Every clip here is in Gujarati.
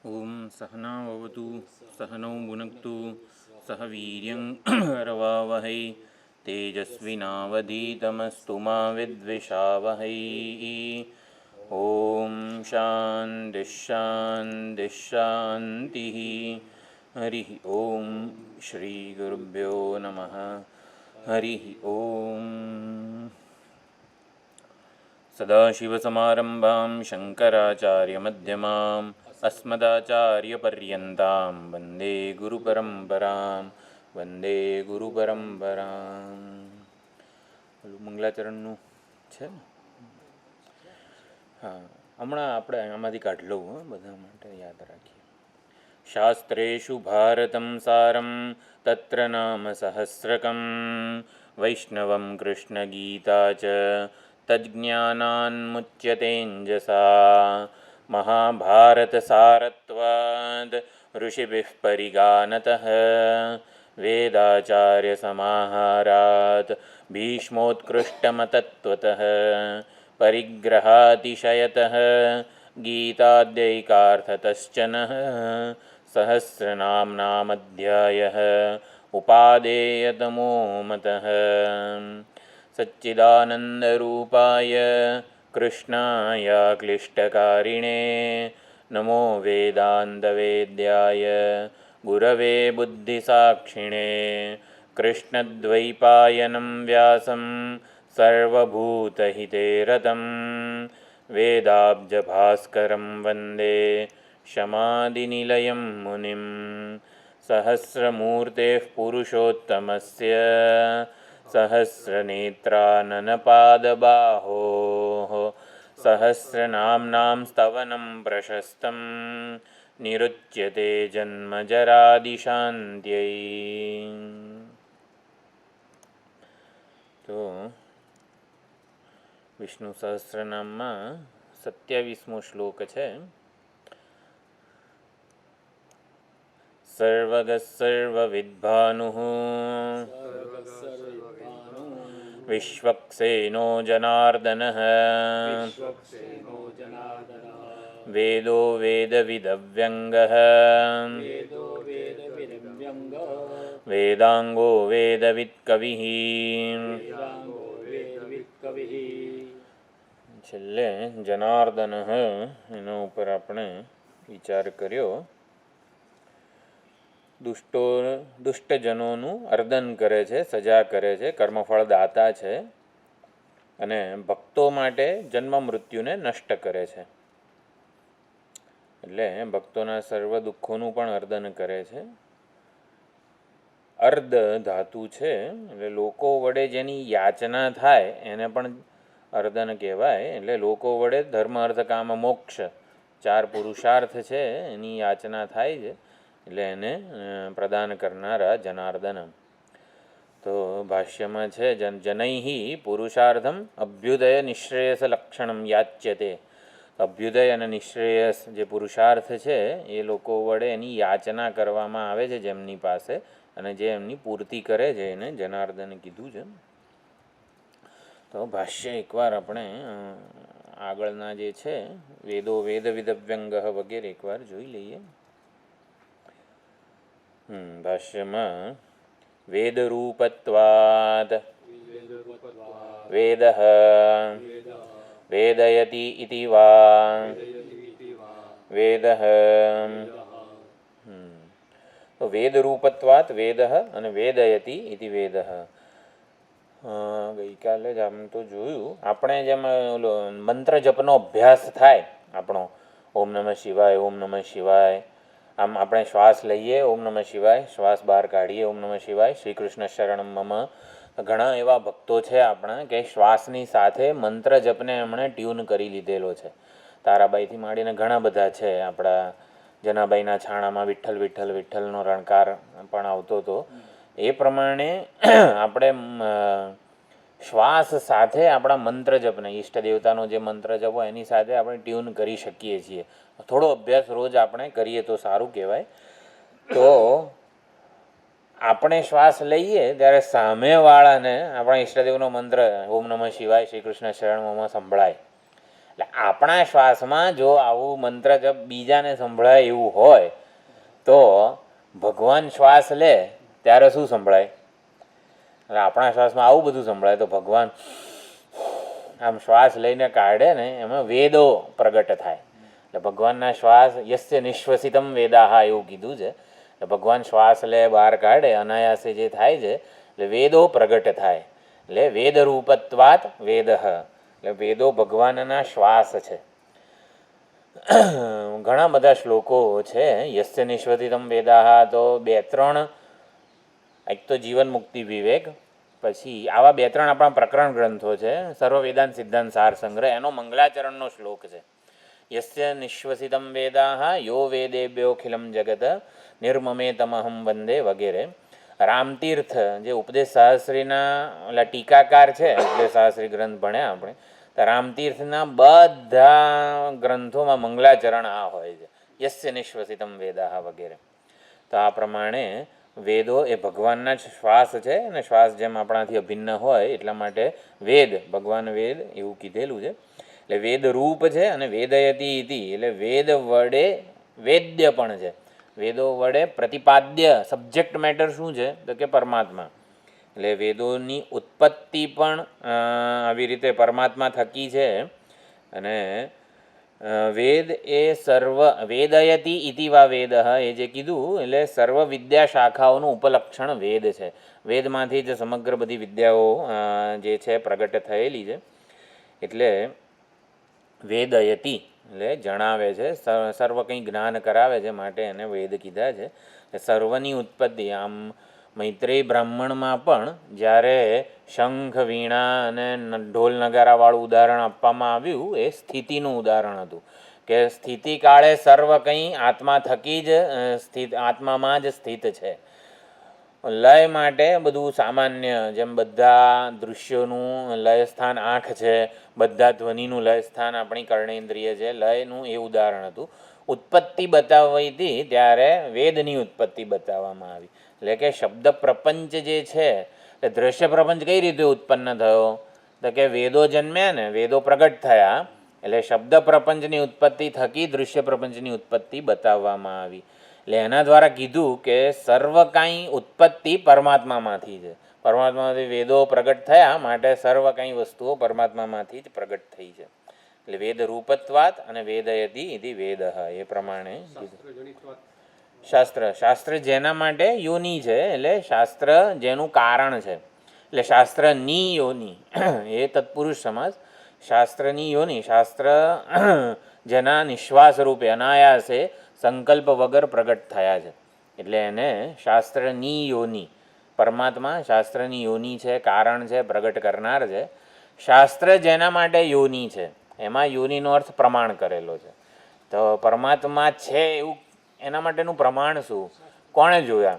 ઓમ સહનાવવતુ સહનૌ ભુનક્તુ સહ વીર્યં રવાવહૈ તેજસ્વિનાવધીતમસ્તુ મા વિદ્વિષાવહૈ. ઓમ શાંતિ શાંતિ શાંતિ. હરિ ઓમ. શ્રી ગુરુભ્યો નમઃ. હરિ ઓમ. સદાશિવસમારંભાં શંકરાચાર્યમધ્યમાम् અસ્મદાચાર્યપર્યન્તાં વંદે ગુરુપરંપરાં. વંદે ગુરુપરંપરાં. પેલું મંગલાચરણનું છે ને? હા, હમણાં આપણે આમાંથી કાઢ લઉં, બધા માટે યાદ રાખીએ. શાસ્ત્રેષુ ભારતં સારં તત્ર નામ સહસ્રકં વૈષ્ણવં કૃષ્ણગીતા ચ તજ્ઞાનાન્મુચ્યતેંજસા મહાભારતસારત્વાદ ઋષિભિઃ પરિગાનતઃ વેદાચાર્યસમાહારાત ભીષ્મોત્કૃષ્ટમતત્વતઃ પરિગ્રહાતિશયતઃ ગીતાદ્યૈકાર્થતશ્ચનઃ સહસ્રનામ્નામધ્યાયઃ ઉપાદેયતમો મતઃ. સચ્ચિદાનંદરૂપાય કૃષ્ણાય ક્લિષ્ટકારિણે નમો વેદાંતવેદ્યાય ગુરવે બુદ્ધિસાક્ષિણે કૃષ્ણદ્વૈપાયनं વ્યાસં સર્વભૂતહિતે રतं વેદાબ્જભાસ્કરં વંદે શમાદિનિલયં મુનિં. સહસ્રમૂર્તેઃ પુરુષોત્તમસ્ય સહસ્રનેત્રાનનપાદબાહોઃ સહસ્રનામ્નાં સ્તવनं પ્રશસ્तं નિરુચ્યતે જન્મજરાદિશાન્ત્यै. તો વિષ્ણુ સહસ્રનામમાં 27મો શ્લોક છે. સર્વગઃ સર્વવિદ્ભાનુઃ વિશ્વક્સેનો જનાર્દનઃ વેદો વેદવિદવ્યંગઃ વેદાંગો વેદવિત્કવિઃ. છેલ્લે જનાર્દન એના ઉપર આપણે વિચાર કર્યો. દુષ્ટજનોનું અર્દન કરે છે, સજા કરે છે, કર્મફળ દાતા છે અને ભક્તો માટે જન્મ મૃત્યુને નષ્ટ કરે છે. એટલે ભક્તોના સર્વ દુઃખોનું પણ અર્દન કરે છે. અર્ધ ધાતુ છે એટલે લોકો વડે જેની યાચના થાય એને પણ અર્દન કહેવાય. એટલે લોકો વડે ધર્મ અર્થ કામ મોક્ષ 4 પુરુષાર્થ છે એની યાચના થાય છે એટલે એને પ્રદાન કરનારા જનાર્દન. તો ભાષ્યમાં છે જનૈઃ પુરુષાર્થમ અભ્યુદય નિશ્રેયસ લક્ષણમ યાચ્યતે. અભ્યુદય અને નિશ્રેયસ જે પુરુષાર્થ છે એ લોકો વડે એની યાચના કરવામાં આવે છે જેમની પાસે, અને જે એમની પૂર્તિ કરે છે એને જનાર્દન કીધું છે. તો ભાષ્ય એકવાર આપણે આગળના જે છે વેદો વેદવિદવ્યંગ વગેરે એકવાર જોઈ લઈએ. ભાષ્યમાં વેદરૂપત્વાદ વેદઃ વેદયતિ ઇતિ વા વેદઃ. તો વેદરૂપત્વાત વેદઃ અને વેદયતિ ઇતિ વેદઃ. ગઈકાલે જ આમ તો જોયું આપણે જેમ ઓલો મંત્ર જપનો અભ્યાસ થાય આપણો, ઓમ નમઃ શિવાય ઓમ નમઃ શિવાય, આમ આપણે શ્વાસ લઈએ ઓમ નમઃ શિવાય, શ્વાસ બહાર કાઢીએ ઓમ નમઃ શિવાય, શ્રી કૃષ્ણ શરણમ મમ. ઘણા એવા ભક્તો છે આપણા કે શ્વાસની સાથે મંત્ર જપને એમણે ટ્યુન કરી લીધેલો છે. તારાબાઈથી માંડીને ઘણા બધા છે. આપણા જનાબાઈના છાણામાં વિઠ્ઠલ વિઠ્ઠલ વિઠ્ઠલનો રણકાર પણ આવતો હતો. એ પ્રમાણે આપણે શ્વાસ સાથે આપણા મંત્ર જપને, ઈષ્ટ દેવતાનો જે મંત્ર જપ હોય એની સાથે આપણે ટ્યુન કરી શકીએ છીએ. થોડો અભ્યાસ રોજ આપણે કરીએ તો સારું કહેવાય. તો આપણે શ્વાસ લઈએ ત્યારે સામેવાળાને આપણા ઈષ્ટદેવનો મંત્ર ઓમ નમઃ શિવાય શ્રી કૃષ્ણ શરણમમાં સંભળાય એટલે આપણા શ્વાસમાં જો આવું મંત્ર જપ બીજાને સંભળાય એવું હોય તો ભગવાન શ્વાસ લે ત્યારે શું સંભળાય? એટલે આપણા શ્વાસમાં આવું બધું સંભળાય તો ભગવાન આમ શ્વાસ લઈને કાઢે ને એમાં વેદો પ્રગટ થાય. એટલે ભગવાનના શ્વાસ યસ્ય નિશ્વસિતમ વેદાહા એવું કીધું છે. એટલે ભગવાન શ્વાસ લે બહાર કાઢે અનાયાસે જે થાય છે એટલે વેદો પ્રગટ થાય. એટલે વેદ રૂપત્વાત વેદ, એટલે વેદો ભગવાનના શ્વાસ છે. ઘણા બધા શ્લોકો છે યસ્ય નિશ્વસિતમ વેદાહા, તો 2-3 એક તો જીવન મુક્તિ વિવેક, પછી આવા 2-3 આપણા પ્રકરણ ગ્રંથો છે. સર્વ વેદાંત સિદ્ધાંત સાર સંગ્રહ એનો મંગલાચરણનો શ્લોક છે. યસ્ય નિશ્વસિતમ વેદાહા યો વેદેભ્યોખિલમ જગત નિર્મમે તમહમ વંદે વગેરે. રામતીર્થ જે ઉપદેશ સહસ્ત્રીના ઓલા ટીકાકાર છે, ઉપદેશ સહસ્ત્રી ગ્રંથ ભણ્યા આપણે, તો રામતીર્થના બધા ગ્રંથોમાં મંગલાચરણ આ હોય છે, યસ્ય નિશ્વસિતમ વેદાહા વગેરે. તો આ પ્રમાણે વેદો એ ભગવાનના જ શ્વાસ છે, અને શ્વાસ જેમ આપણાથી અભિન્ન હોય એટલા માટે વેદ ભગવાન વેદ એવું કીધેલું છે. એટલે વેદ રૂપ છે અને વેદયતી ઇતિ, એટલે વેદ વડે વેદ્ય પણ છે. વેદો વડે પ્રતિપાદ્ય સબ્જેક્ટ મેટર શું છે તો કે પરમાત્મા. એટલે વેદોની ઉત્પત્તિ પણ આવી રીતે પરમાત્મા થકી છે. અને વેદ એ સર્વ વેદયતી ઇતિ વા વેદ એ જે કીધું એટલે સર્વ વિદ્યા શાખાઓનું ઉપલક્ષણ વેદ છે. વેદમાંથી જ સમગ્ર બધી વિદ્યાઓ જે છે પ્રગટ થયેલી છે. એટલે વેદયતી એટલે જણાવે છે, સર્વ કંઈ જ્ઞાન કરાવે છે, માટે એને વેદ કીધા છે. સર્વની ઉત્પત્તિ આમ મૈત્રેય બ્રાહ્મણમાં પણ જ્યારે શંખ વીણા અને ઢોલ નગારાવાળું ઉદાહરણ આપવામાં આવ્યું એ સ્થિતિનું ઉદાહરણ હતું કે સ્થિતિકાળે સર્વ કંઈ આત્મા થકી જ આત્મામાં જ સ્થિત છે. લય માટે બધું સામાન્ય, જેમ બધા દૃશ્યોનું લય સ્થાન આંખ છે, બધા ધ્વનિનું લય સ્થાન આપણી કર્ણેન્દ્રિય છે, લયનું એ ઉદાહરણ હતું. ઉત્પત્તિ બતાવવી હતી ત્યારે વેદની ઉત્પત્તિ બતાવવામાં આવી. એટલે કે શબ્દ પ્રપંચ જે છે એ દ્રશ્ય પ્રપંચ કઈ રીતે ઉત્પન્ન થયો તો કે વેદો જન્મ્યા ને વેદો પ્રગટ થયા, એટલે શબ્દ પ્રપંચની ઉત્પત્તિ થકી દૃશ્ય પ્રપંચની ઉત્પત્તિ બતાવવામાં આવી. એટલે એના દ્વારા કીધું કે સર્વ કાંઈ ઉત્પત્તિ પરમાત્મામાંથી છે. પરમાત્મામાંથી વેદો પ્રગટ થયા, માટે સર્વ કાંઈ વસ્તુઓ પરમાત્મામાંથી જ પ્રગટ થઈ છે. એટલે વેદ રૂપત્વાત અને વેદયતી ઇતિ વેદ એ પ્રમાણે શાસ્ત્ર જેના માટે યોની છે, એટલે શાસ્ત્ર જેનું કારણ છે. એટલે શાસ્ત્રની યોની એ તત્પુરુષ સમાસ. શાસ્ત્રની યોની, શાસ્ત્ર જેના નિશ્વાસ રૂપે અનાયાસે સંકલ્પ વગર પ્રગટ થયા છે, એટલે એને શાસ્ત્રની યોની. પરમાત્મા શાસ્ત્રની યોની છે, કારણ છે, પ્રગટ કરનાર છે. શાસ્ત્ર જેના માટે યોની છે એમાં યોનીનો અર્થ પ્રમાણ કરેલો છે. તો પરમાત્મા છે એવું એના માટેનું પ્રમાણ શું, કોણે જોયા?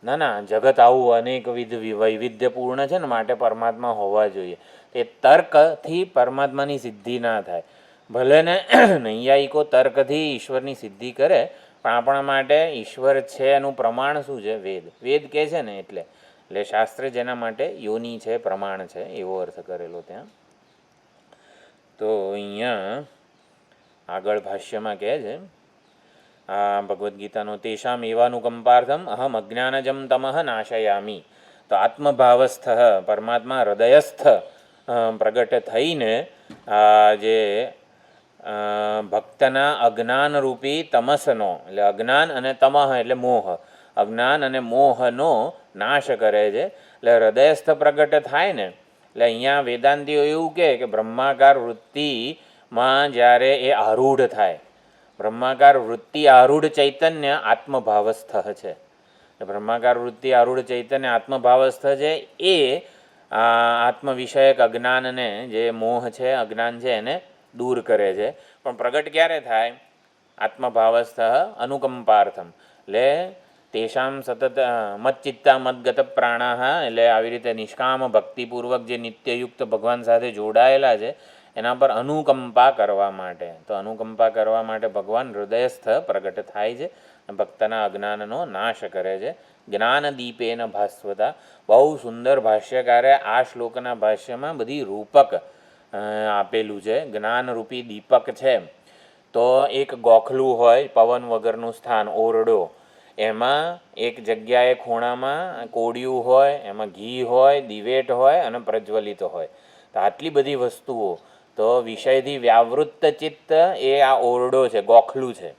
ના, જગત આવું અનેકવિધ વૈવિધ્યપૂર્ણ છે ને માટે પરમાત્મા હોવા જોઈએ. એ તર્કથી પરમાત્માની સિદ્ધિ ના થાય. ભલે ને નૈયાયિકો તર્કથી ઈશ્વરની સિદ્ધિ કરે, પણ આપણા માટે ઈશ્વર છે એનું પ્રમાણ શું છે? વેદ. વેદ કહે છે ને એટલે શાસ્ત્ર જેના માટે યોની છે, પ્રમાણ છે, એવો અર્થ કરેલો ત્યાં. તો અહીંયા આગળ ભાષ્યમાં કહે છે આ ભગવદ્ ગીતાનો તેષામ એવાનુકંપાર્થમ અહમ અજ્ઞાનજમ તમઃ નાશયામી. તો આત્મભાવસ્થ પરમાત્મા હૃદયસ્થ પ્રગટ થઈને જે ભક્તના અજ્ઞાનરૂપી તમસનો, એટલે અજ્ઞાન અને તમઃ એટલે મોહ, અજ્ઞાન અને મોહનો નાશ કરે છે. એટલે હૃદયસ્થ પ્રગટ થાય ને, એટલે અહીંયા વેદાંતિઓ એવું કહે કે બ્રહ્માકાર વૃત્તિમાં જ્યારે એ આરૂઢ થાય, બ્રહ્માકાર વૃત્તિ આરૂઢ ચૈતન્ય આત્મભાવસ્થ છે. બ્રહ્માકાર વૃત્તિ આરૂઢ ચૈતન્ય આત્મભાવસ્થ છે, એ આત્મ વિષયક અજ્ઞાનને જે મોહ છે, અજ્ઞાન છે, એને દૂર કરે છે. પણ પ્રગટ ક્યારે થાય? આત્મભાવસ્થ અનુકંપાર્થમ. એટલે તેષામ સતત મચ્ચિત્તા મદગત પ્રાણાહ, એટલે આવી રીતે નિષ્કામ ભક્તિપૂર્વક જે નિત્યયુક્ત ભગવાન સાથે જોડાયેલા છે એના પર અનુકંપા કરવા માટે. તો અનુકંપા કરવા માટે ભગવાન હૃદયસ્થ પ્રગટ થાય છે, ભક્તના અજ્ઞાનનો નાશ કરે છે. જ્ઞાનદીપેન ભાસ્વતા. બહુ સુંદર ભાષ્યકારે આ શ્લોકના ભાષ્યમાં બધી રૂપક આપેલું છે. જ્ઞાનરૂપી દીપક છે તો એક ગોખલું હોય, પવન વગરનું સ્થાન, ઓરડો, એમાં એક જગ્યાએ ખૂણામાં કોડિયું હોય, એમાં ઘી હોય, દિવેટ હોય અને પ્રજ્વલિત હોય. તો આટલી બધી વસ્તુઓ, તો વિષયથી વ્યાવૃત્ત ચિત્ત એ આ ઓરડો છે, ગોખલું છે.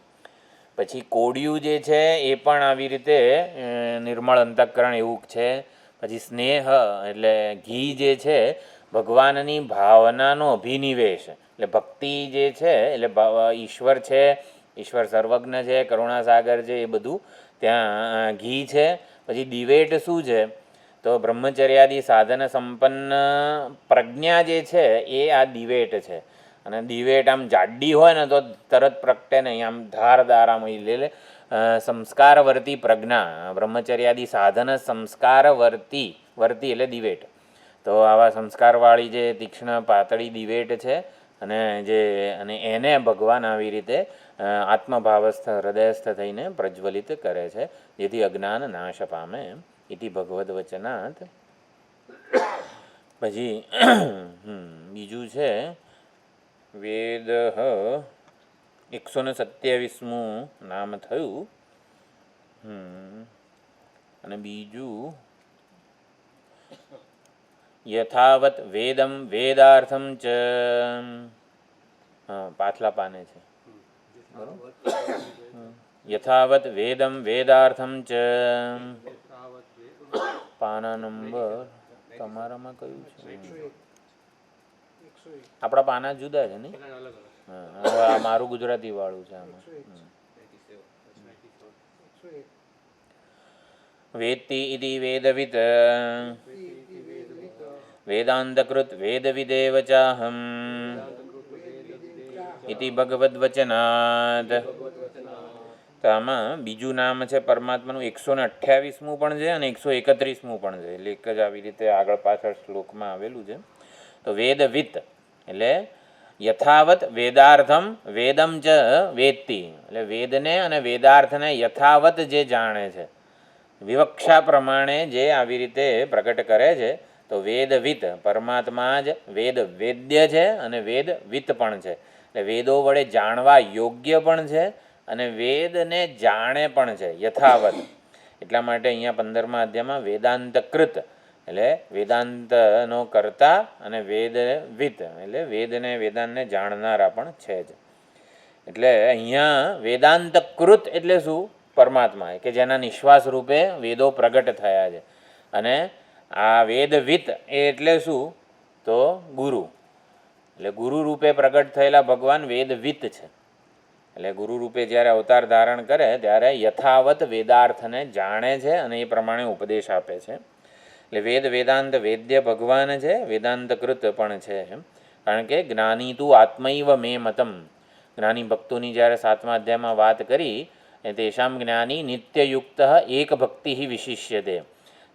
પછી કોડિયું જે છે એ પણ આવી રીતે નિર્મળ અંતઃકરણ એવું છે. પછી સ્નેહ એટલે ઘી જે છે ભગવાનની ભાવનાનો અભિનિવેશ, એટલે ભક્તિ જે છે એટલે ઈશ્વર છે, ઈશ્વર સર્વજ્ઞ છે, કરુણાસાગર છે, એ બધું ત્યાં ઘી છે. પછી દિવેટ શું છે? તો બ્રહ્મચર્યાદી સાધન સંપન્ન પ્રજ્ઞા જે છે એ આ દિવેટ છે. અને દિવેટ આમ જાડી હોય ને તો તરત પ્રગટે નહીં, આમ ધારદાર આમ એટલે સંસ્કારવર્તી પ્રજ્ઞા, બ્રહ્મચર્યાદી સાધન સંસ્કારવર્તી, વર્તી એટલે દિવેટ. તો આવા સંસ્કારવાળી જે તીક્ષ્ણ પાતળી દિવેટ છે અને એને ભગવાન આવી રીતે આત્મભાવસ્થ હૃદયસ્થ થઈને પ્રજ્વલિત કરે છે, જેથી અજ્ઞાન નાશ પામે. ઇતિ ભગવદ્ વચનાત. પછી બીજું છે વેદ 127મું નામ થયું. અને બીજું યથાવત વેદમ વેદાર્થમ ચ, પાછલા પાને છે યથાવત વેદમ વેદાર્થમ ચ. પાના નંબર તમારામાં કયું છે? આપણા પાના જુદા છે નહીં? હા, મારું ગુજરાતી વાળું છે આમાં. વેત્તિ ઇતિ વેદવિત વેદાંતકૃત વેદવિદેવ ચાહમ ઇતિ ભગવદ્વચનાદ. તો આમાં બીજું નામ છે પરમાત્માનું 128મું પણ છે અને 131મું પણ છે, એટલે એક જ આવી રીતે આગળ પાછળ શ્લોકમાં આવેલું છે. તો વેદવિત એટલે યથાવત વેદાર્થમ વેદમ ચ વેત્તિ, એટલે વેદને અને વેદાર્થને યથાવત જે જાણે છે, વિવક્ષા પ્રમાણે જે આવી રીતે પ્રગટ કરે છે. તો વેદવિત પરમાત્મા જ વેદ વેદ્ય છે અને વેદવિત પણ છે, એટલે વેદો વડે જાણવા યોગ્ય પણ છે અને વેદને જાણે પણ છે યથાવત. એટલા માટે અહીંયા 15મા અધ્યાયમાં વેદાંતકૃત એટલે વેદાંતનો કરતા અને વેદવિત એટલે વેદને વેદાંતને જાણનારા પણ છે જ. એટલે અહીંયા વેદાંતકૃત એટલે શું? પરમાત્મા, કે જેના નિશ્વાસ રૂપે વેદો પ્રગટ થયા છે. અને આ વેદવિત એટલે શું? તો ગુરુ, એટલે ગુરુ રૂપે પ્રગટ થયેલા ભગવાન વેદવિત છે. એટલે ગુરુ રૂપે જ્યારે અવતાર ધારણ કરે ત્યારે યથાવત વેદાર્થને જાણે છે અને એ પ્રમાણે ઉપદેશ આપે છે. એટલે વેદ વેદાંત વેદ્ય ભગવાન છે, વેદાંતકૃત પણ છે. કારણ કે જ્ઞાની તું આત્મૈવ મે મતમ, જ્ઞાની ભક્તોની જ્યારે 7મા અધ્યાયમાં વાત કરી, તેષામ જ્ઞાની નિત્યયુક્ત એક ભક્તિ વિશિષ્યતે.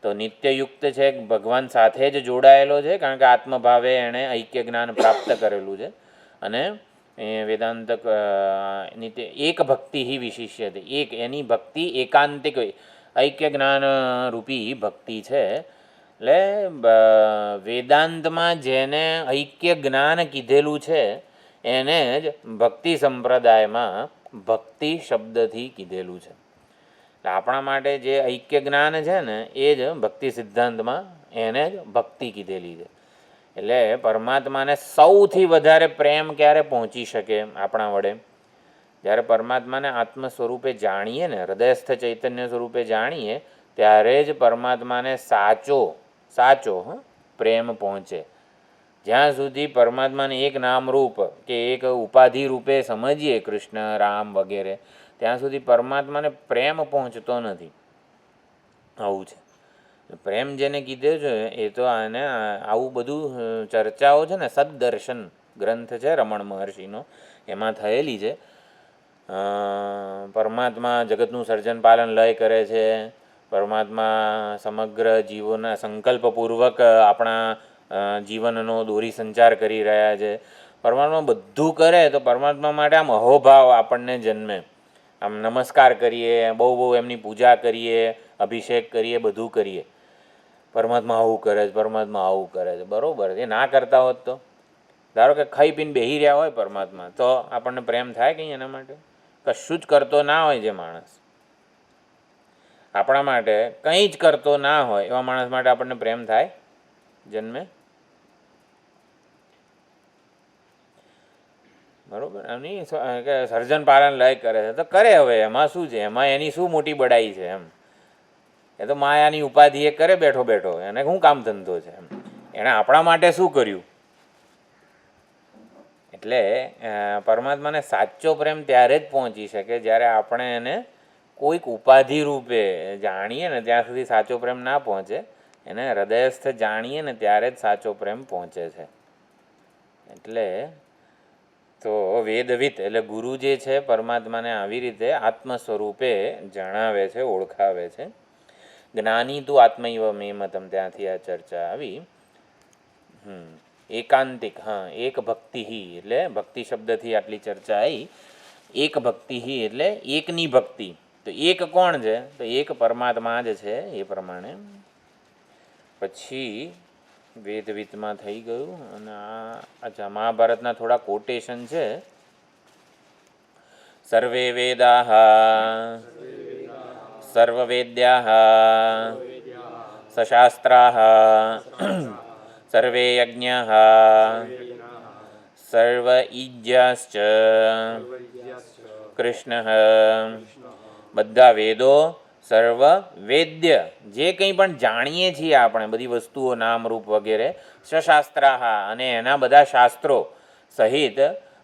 તો નિત્યયુક્ત છે, ભગવાન સાથે જ જોડાયેલો છે, કારણ કે આત્મભાવે એણે ઐક્ય જ્ઞાન પ્રાપ્ત કરેલું છે. અને વેદાંત નિત્ય એક ભક્તિ વિશિષ્યતે, એક એની ભક્તિ એકાંતિક ઐક્ય જ્ઞાન રૂપી ભક્તિ છે. એટલે વેદાંતમાં જેને ઐક્ય જ્ઞાન કીધેલું છે એને જ ભક્તિ સંપ્રદાયમાં ભક્તિ શબ્દથી કીધેલું છે. એટલે આપણા માટે જે ઐક્ય જ્ઞાન છે ને એ જ ભક્તિ સિદ્ધાંતમાં એને જ ભક્તિ કીધેલી છે. એટલે પરમાત્માને સૌથી વધારે પ્રેમ ક્યારે પહોંચી શકે આપણા વડે? જ્યારે પરમાત્માને આત્મ સ્વરૂપે જાણીએ ને, હૃદયસ્થ ચૈતન્ય સ્વરૂપે જાણીએ, ત્યારે જ પરમાત્માને સાચો પ્રેમ પહોંચે. જ્યાં સુધી પરમાત્માને એક નામરૂપ કે એક ઉપાધિ રૂપે સમજીએ, કૃષ્ણ રામ વગેરે, ત્યાં સુધી પરમાત્માને પ્રેમ પહોંચતો નથી. આવું છે. પ્રેમ જેને કીધો છે એ તો આને આવું બધું ચર્ચાઓ છે ને, સદદર્શન ગ્રંથ છે રમણ મહર્ષિનો, એમાં થયેલી છે. પરમાત્મા જગતનું સર્જન પાલન લય કરે છે, પરમાત્મા સમગ્ર જીવોના સંકલ્પપૂર્વક આપણા જીવનનો દોરી સંચાર કરી રહ્યા છે. પરમાત્મા બધું કરે તો પરમાત્મા માટે આમ અહોભાવ આપણને જન્મે. આમ નમસ્કાર કરીએ, બહુ એમની પૂજા કરીએ, અભિષેક કરીએ, બધું કરીએ. પરમાત્મા આવું કરે છે, પરમાત્મા આવું કરે છે, બરાબર. એ ના કરતા હોત તો ધારો કે ખાઈ પીને બેહી રહ્યા હોય પરમાત્મા, તો આપણને પ્રેમ થાય કંઈ એના માટે? કશું જ કરતો ના હોય જે માણસ, આપણા માટે કંઈ જ કરતો ના હોય એવા માણસ માટે આપણને પ્રેમ થાય જન્મે? બરાબર. એમની કે સર્જન પાલન લય કરે છે તો કરે, હવે એમાં શું છે, એમાં એની શું મોટી બડાઈ છે એમ? એ તો માયાની ઉપાધિ એ કરે બેઠો બેઠો, એને શું કામ ધંધો છે એમ? એણે આપણા માટે શું કર્યું? એટલે પરમાત્માને સાચો પ્રેમ ત્યારે જ પહોંચી શકે જ્યારે આપણે એને કોઈક ઉપાધિ રૂપે જાણીએ ને, ત્યાં સુધી સાચો પ્રેમ ના પહોંચે. એને હૃદયસ્થ જાણીએ ને ત્યારે જ સાચો પ્રેમ પહોંચે છે. એટલે તો વેદવિત એટલે ગુરુ જે છે પરમાત્માને આવી રીતે આત્મ સ્વરૂપે જણાવે છે, ઓળખાવે છે. જ્ઞાની તું આત્મૈવ મે મતમ, ત્યાંથી આ ચર્ચા આવી. એકાંતિક, હા, એક ભક્તિ એટલે ભક્તિ શબ્દથી આટલી ચર્ચા આવી. એક ભક્તિ એટલે એકની ભક્તિ. તો એક કોણ છે? તો એક પરમાત્મા જ છે. એ પ્રમાણે પછી વેદવિતમાં થઈ ગયું. અને અચ્છા, મહાભારતના થોડા કોટેશન છે. સર્વે વેદાઃ સર્વવેદ્યાઃ સશાસ્ત્રાઃ સર્વે યજ્ઞાઃ સર્વ ઈજ્યાશ્ચ કૃષ્ણઃ. બધા વેદો, સર્વ વેદ્ય, જે કંઈ પણ જાણીએ છીએ આપણે બધી વસ્તુઓ, નામરૂપ વગેરે, સશાસ્ત્રાઃ અને એના બધા શાસ્ત્રો સહિત,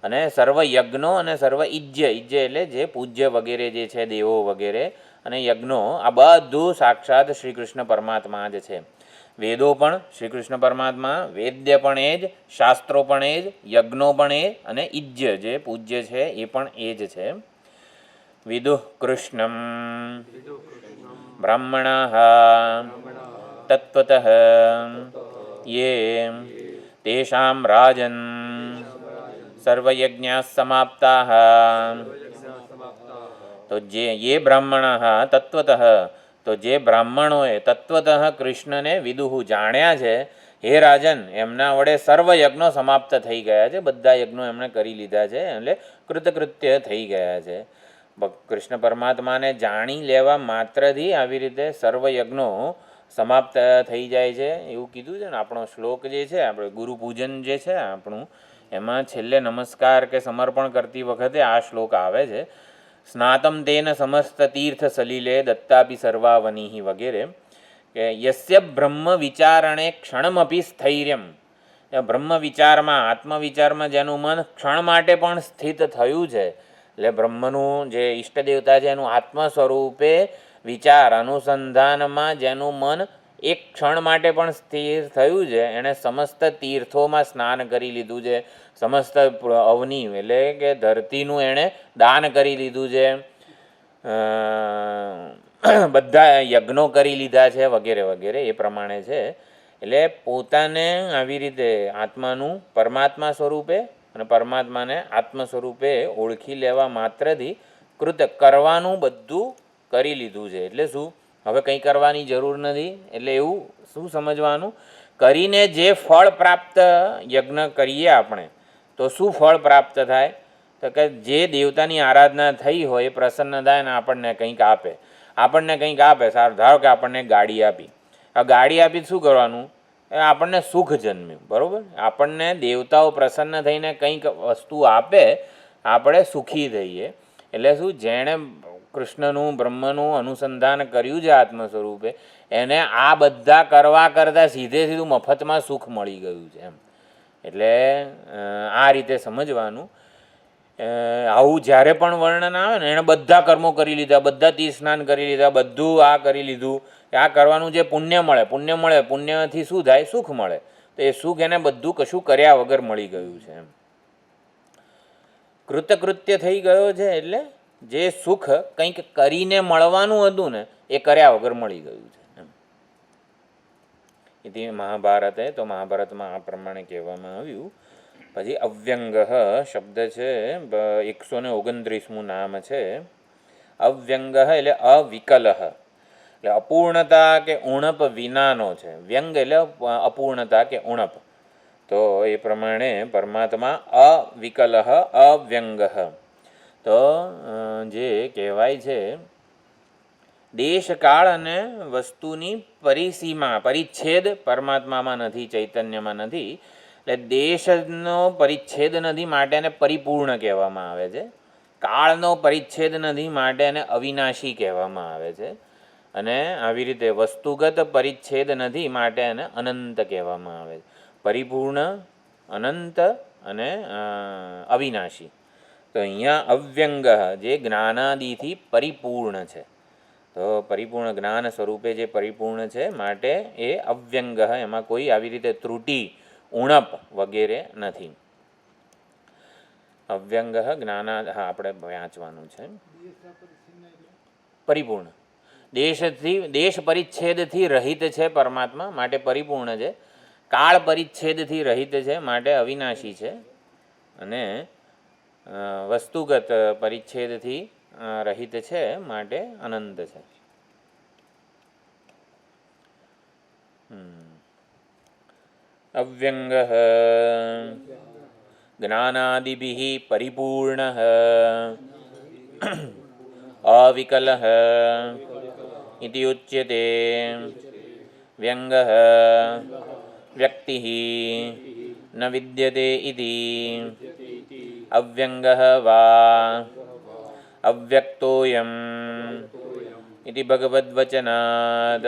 અને સર્વ યજ્ઞો અને સર્વ ઈજ્ય, ઈજ્ય એટલે જે પૂજ્ય વગેરે જે છે દેવો વગેરે, અને યજ્ઞો, આ બધું સાક્ષાત શ્રી કૃષ્ણ પરમાત્મા જ છે. વેદો પણ શ્રી કૃષ્ણ પરમાત્મા, વેદ્ય પણ એ જ, શાસ્ત્રો પણ એ જ, યજ્ઞો પણ એ, અને ઈજ્ય જે પૂજ્ય છે એ પણ એ જ છે. વિદુઃ કૃષ્ણમ બ્રાહ્મણાઃ તત્વતઃ યે તેષાં રાજન સર્વયજ્ઞાઃ સમાપ્તાઃ. તો જે બ્રાહ્મણાઃ તત્વતઃ, તો જે બ્રાહ્મણોએ તત્વતઃ કૃષ્ણને વિદુઃ જાણ્યા છે, હે રાજન, એમના વડે સર્વ યજ્ઞો સમાપ્ત થઈ ગયા છે. બધા યજ્ઞો એમણે કરી લીધા છે, એટલે કૃતકૃત્ય થઈ ગયા છે. કૃષ્ણ પરમાત્માને જાણી લેવા માત્રથી આવી રીતે સર્વ યજ્ઞો સમાપ્ત થઈ જાય છે એવું કીધું છે ને. આપણો શ્લોક જે છે, આપણે ગુરુ પૂજન જે છે આપણું, એમાં છેલ્લે નમસ્કાર કે સમર્પણ કરતી વખતે આ શ્લોક આવે છે. સ્નાતમ તેન સમસ્ત તીર્થ સલીલે દત્તાપી સર્વાવનીહિ વગેરે, કે યસ્ય બ્રહ્મ વિચારણે ક્ષણમપી સ્થૈર્યમ. બ્રહ્મ વિચારમાં, આત્મવિચારમાં જેનું મન ક્ષણ માટે પણ સ્થિત થયું છે, એટલે બ્રહ્મનું જે ઈષ્ટ દેવતા છે એનું આત્મ સ્વરૂપે વિચાર અનુસંધાનમાં જેનું મન એક ક્ષણ માટે પણ સ્થિર થયું છે, એણે સમસ્ત તીર્થોમાં સ્નાન કરી લીધું છે, સમસ્ત અવની એટલે કે ધરતીનું એણે દાન કરી લીધું છે, બધા યજ્ઞો કરી લીધા છે વગેરે વગેરે. એ પ્રમાણે છે. એટલે પોતાને આવી રીતે આત્માનું પરમાત્મા સ્વરૂપે અને પરમાત્માને આત્મ સ્વરૂપે ઓળખી લેવા માત્રથી કૃત કરવાનું બધું કરી લીધું છે. એટલે શું? હવે કંઈ કરવાની જરૂર નથી. એટલે એવું શું સમજવાનું? કરીને જે ફળ પ્રાપ્ત યજ્ઞ કરીએ આપણે, તો શું ફળ પ્રાપ્ત થાય? તો કે જે દેવતાની આરાધના થઈ હોય એ પ્રસન્ન થાય ને આપણને કંઈક આપે. આપણને કંઈક આપે, સારું, ધારો કે આપણને ગાડી આપી. આ ગાડી આપી શું કરવાનું? આપણને સુખ જન્મ્યું, બરાબર? આપણને દેવતાઓ પ્રસન્ન થઈને કંઈક વસ્તુ આપે, આપણે સુખી થઈએ. એટલે શું? જેણે કૃષ્ણનું બ્રહ્મનું અનુસંધાન કર્યું છે આત્મ સ્વરૂપે, એને આ બધા કરવા કરતાં સીધું મફતમાં સુખ મળી ગયું છે એમ. એટલે આ રીતે સમજવાનું. આવું જ્યારે પણ વર્ણન આવે ને, એણે બધા કર્મો કરી લીધા, બધા તીર્થ સ્નાન કરી લીધા, બધું આ કરી લીધું, આ કરવાનું જે પુણ્ય મળે, પુણ્યથી શું થાય? સુખ મળે. તો એ સુખ એને બધું કશું કર્યા વગર મળી ગયું છે એમ. કૃતકૃત્ય થઈ ગયો છે એટલે જે સુખ કંઈક કરીને મળવાનું હતું ને, એ કર્યા વગર મળી ગયું છે એમ. એ મહાભારતે, તો મહાભારતમાં આ પ્રમાણે કહેવામાં આવ્યું. પછી અવ્યંગ શબ્દ છે, 129મું નામ છે. અવ્યંગ એટલે અવિકલ, એટલે અપૂર્ણતા કે ઉણપ વિનાનો છે. વ્યંગ એટલે અપૂર્ણતા કે ઉણપ. તો તો એ પ્રમાણે પરમાત્મા અવિકલ અવ્યંગ. તો જે કહેવાય છે દેશકાળ અને વસ્તુની પરિસીમા પરિચ્છેદ પરમાત્મામાં નથી, ચૈતન્યમાં નથી. એટલે દેશનો પરિચ્છેદ નથી માટે એને પરિપૂર્ણ કહેવામાં આવે છે. કાળનો પરિચ્છેદ નથી માટે એને અવિનાશી કહેવામાં આવે છે. અને આવી રીતે વસ્તુગત પરિચ્છેદ નથી માટે એને અનંત કહેવામાં આવે છે. પરિપૂર્ણ, અનંત અને અવિનાશી. તો અહીંયા અવ્યંગ જે જ્ઞાનાદિથી પરિપૂર્ણ છે, તો પરિપૂર્ણ જ્ઞાન સ્વરૂપે જે પરિપૂર્ણ છે માટે એ અવ્યંગ, એમાં કોઈ આવી રીતે ત્રુટિ, ઉણપ વગેરે નથી. અવ્યંગ જ્ઞાના, હા આપણે વાંચવાનું છે. પરિપૂર્ણ દેશ પરિચ્છેદથી રહિત છે પરમાત્મા માટે પરિપૂર્ણ છે. કાળ પરિચ્છેદથી રહિત છે માટે અવિનાશી છે. અને વસ્તુગત પરિચ્છેદથી રહિત છે માટે અનંત છે. અવ્યંગ જ્ઞાનાદિભિ પરિપૂર્ણ અવિકલ ઇતિ ઉચ્યતે. વ્યંગ વ્યક્તિ ન વિદ્યતે ઇતિ અવ્યંગ વા અવ્યક્તોયમ ઇતિ ભગવદ્વચનાદ.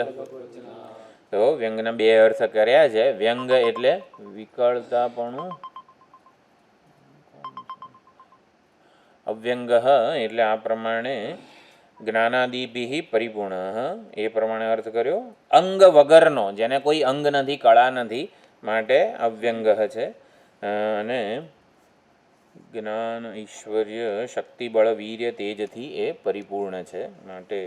તો વ્યંગના બે અર્થ કર્યા છે. વ્યંગ એટલે વિકળતાપણું, અવ્યંગ એટલે આ પ્રમાણે જ્ઞાનાદિભિ પરિપૂર્ણ, એ પ્રમાણે અર્થ કર્યો. અંગ વગરનો, જેને કોઈ અંગ નથી, કળા નથી, માટે અવ્યંગ છે. અને જ્ઞાન, ઐશ્વર્ય, શક્તિ, બળ, વીર્ય, તેજથી એ પરિપૂર્ણ છે માટે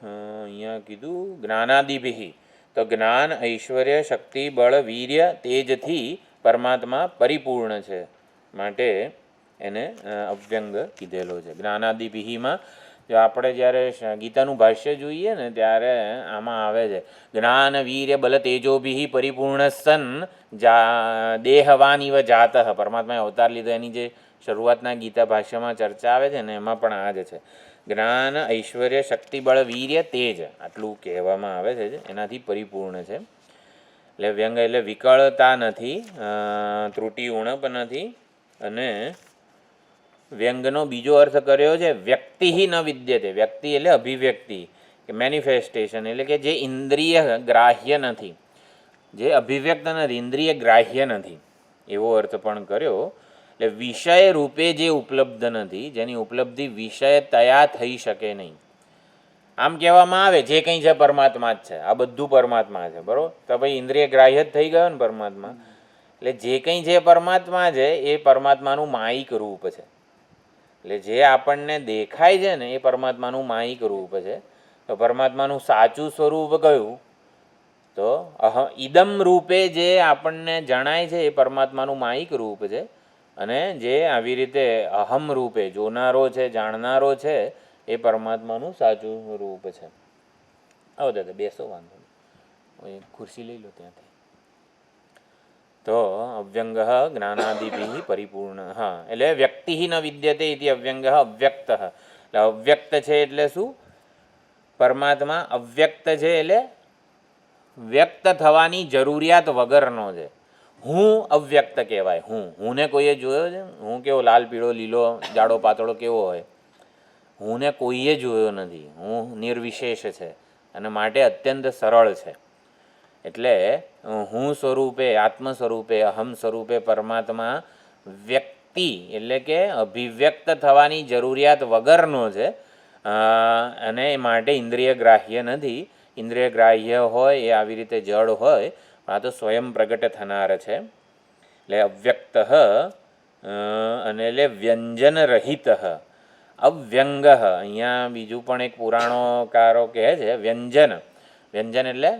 અહીંયા કીધું જ્ઞાનાદિભિ. તો જ્ઞાન, ઐશ્વર્ય, શક્તિ, બળ, વીર્ય, તેજથી પરમાત્મા પરિપૂર્ણ છે માટે એને અવ્યંગ કીધેલો છે. જ્ઞાનાદિભિમાં જો આપણે જ્યારે ગીતાનું ભાષ્ય જોઈએ ને ત્યારે આમાં આવે છે જ્ઞાન, વીર્ય, બલ, તેજોભિ પરિપૂર્ણ સન દેહવાનિવ જાત. પરમાત્માએ અવતાર લીધો એની જે શરૂઆતના ગીતા ભાષ્યમાં ચર્ચા આવે છે ને એમાં પણ આ જ છે. જ્ઞાન, ઐશ્વર્ય, શક્તિ, બળ, વીર્ય, તેજ, આટલું કહેવામાં આવે છે, એનાથી પરિપૂર્ણ છે. એટલે વ્યંગ એટલે વિકળતા નથી, ત્રુટિ, ઉણપ નથી. અને વ્યંગનો બીજો અર્થ કર્યો છે વ્યક્તિ ન વિદ્યતે. વ્યક્તિ એટલે અભિવ્યક્તિ કે મેનિફેસ્ટેશન, એટલે કે જે ઇન્દ્રિય ગ્રાહ્ય નથી, જે અભિવ્યક્ત નથી, ઇન્દ્રિય ગ્રાહ્ય નથી, એવો અર્થ પણ કર્યો. એટલે વિષય રૂપે જે ઉપલબ્ધ નથી, જેની ઉપલબ્ધિ વિષયતયા થઈ શકે નહીં. આમ કહેવામાં આવે જે કંઈ છે પરમાત્મા જ છે, આ બધું પરમાત્મા છે, બરાબર. તો ભાઈ ઇન્દ્રિય ગ્રાહ્ય જ થઈ ગયો ને પરમાત્મા. એટલે જે કંઈ છે પરમાત્મા છે એ પરમાત્માનું માયિક રૂપ છે. એટલે જે આપણને દેખાય છે ને એ પરમાત્માનું માયિક રૂપ છે. તો પરમાત્માનું સાચું સ્વરૂપ કયું? તો ઇદમ રૂપે જે આપણને જણાય છે એ પરમાત્માનું માયિક રૂપ છે. અને જે આવી રીતે અહમ રૂપે જોનારો છે, જાણનારો છે, એ પરમાત્માનું સાચું રૂપ છે. આવો દાદા બેસો, વાંધો નહીં, ખુરશી લઈ લો ત્યાંથી. તો અવ્યંગ જ્ઞાનાદિભિ પરિપૂર્ણ. હા, એટલે વ્યક્તિ ન વિદ્યતે ઇતિ અવ્યંગ અવ્યક્ત. એટલે અવ્યક્ત છે એટલે શું? પરમાત્મા અવ્યક્ત છે એટલે વ્યક્ત થવાની જરૂરિયાત વગરનો છે. હું અવ્યક્ત કહેવાય. હુંને કોઈએ જોયો છે? હું કેવો લાલ, પીળો, લીલો, જાડો, પાતળો કેવો હોય? હુંને કોઈએ જોયો નથી. હું નિર્વિશેષ છે અને માટે અત્યંત સરળ છે. એટલે હું સ્વરૂપે, આત્મ સ્વરૂપે, અહમ સ્વરૂપે પરમાત્મા વ્યક્તિ એટલે કે અભિવ્યક્ત થવાની જરૂરિયાત વગરનો છે. અને એ માટે ઇન્દ્રિય ગ્રાહ્ય નથી. ઇન્દ્રિય ગ્રાહ્ય હોય એ આવી રીતે જડ હોય, આ તો સ્વયં પ્રગટ થનાર છે. એટલે અવ્યક્ત અને એટલે વ્યંજન રહિત અવ્યંગ. અહીંયા બીજું પણ એક પુરાણોકારો કહે છે વ્યંજન. વ્યંજન એટલે